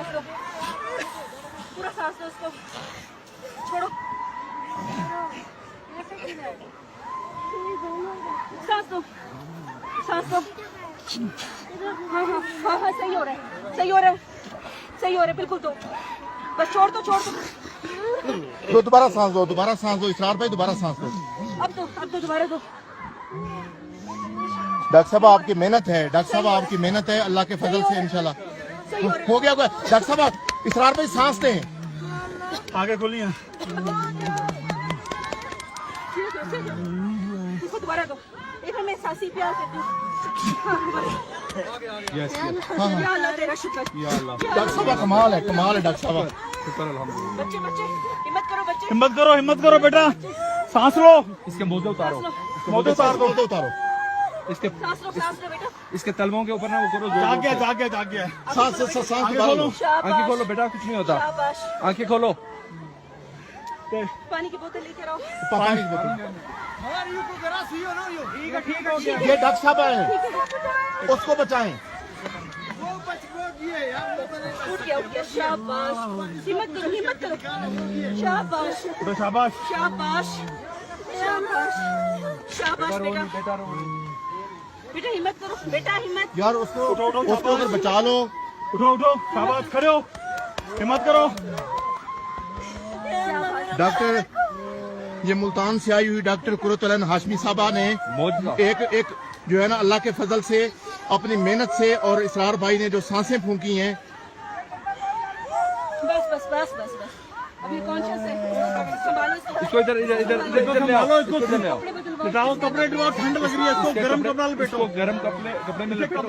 सांस लो, पूरा सांस लो उसको, छोड़ो, सांस लो, सांस लो। हाँ हाँ हाँ हाँ, सही हो रहा है, सही हो रहा है, सही हो रहा है, बिल्कुल दो, बस छोड़ दो, छोड़ दो। दोबारा सांस दो, दोबारा सांस दो इसरार भाई, दोबारा सांस दो। अब दो, दोबारा दो। डॉक्टर साहब आपकी मेहनत है, डॉक्टर साहब आपकी मेहनत है, अल्लाह के फजल से इंशाल्लाह हो गया। डॉक्टर साहब इसरार भाई सांस दें, आगे खोलिए, इसको दोबारा दो, एक मैं सांसी प्यार देती हूँ। या अल्लाह तेरा शुक्र, या अल्लाह। डॉक्टर साहब कमाल है, कमाल है डॉक्टर साहब। बच्चे बच्चे हिम्मत करो, बच्चे हिम्मत करो बेटा, सांस लो, इसके मोजे उतारो, मोटे उतार दो, उतारो इसके सांस लो बेटा, इसके तलवों के ऊपर ना वो करो, जाग गया। सांस खोलो, आंखें खोलो बेटा, कुछ नहीं होता, शाबाश। आंखें खोलो। पानी की बोतल लेके आओ। पानी की बोतल। ठीक हो गया। ये डॉक्टर साहब है, उसको बचाएं। उठ गया, शाबाश, हिम्मत करो, शाबाश शाबाश, शाबाश शाबाश शाबाश बेटा, बेटा हिम्मत करो, बेटा हिम्मत। यार उसको अगर बचा लो। उठो, शाबाश, खड़े हो, हिम्मत करो। डॉक्टर, ये मुल्तान से आई हुई डॉक्टर कुरतुल हाशमी साहबा ने एक जो है ना अल्लाह के फजल से अपनी मेहनत से और इसरार भाई ने जो सांसें फूंकी हैं। बस अभी कॉन्शियस है, संभालो इसको इधर ले आओ, इसको इधर ले आओ, लगाओ कपड़े, ठंड लग रही है, इसको गर्म कपड़ा लपेटो, गर्म कपड़े में लपेटो।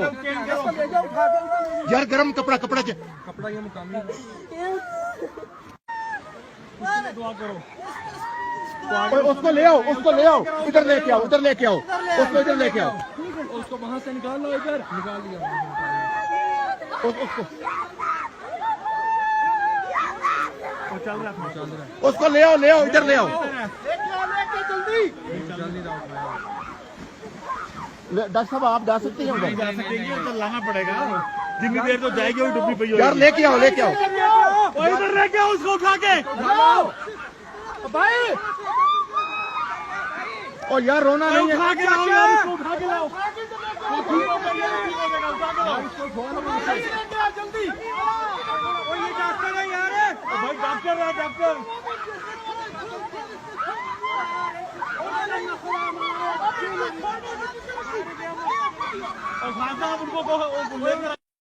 यार गर्म कपड़ा ये मुकामी दुआ करो। उसको ले आओ, इधर लेके आओ, उसको इधर लेके आओ। उसको वहां से निकाल लो, इधर निकाल लिया उसको ले आओ, इधर ले आओ। डॉक्टर साहब आप जा सकते हैं उधर? जा सकते हैं, उधर लाना पड़ेगा, जितनी देर तो जाएगी वो डूबी पई होगी। यार लेके आओ। इधर लेके आओ उसको उठा के भाई, और यार रोना नहीं है। उठा के लाओ यार, उसको उठा के लाओ जल्दी। ये डॉक्टर है यार, भाई डॉक्टर है, डॉक्टर। और खान साहब उनको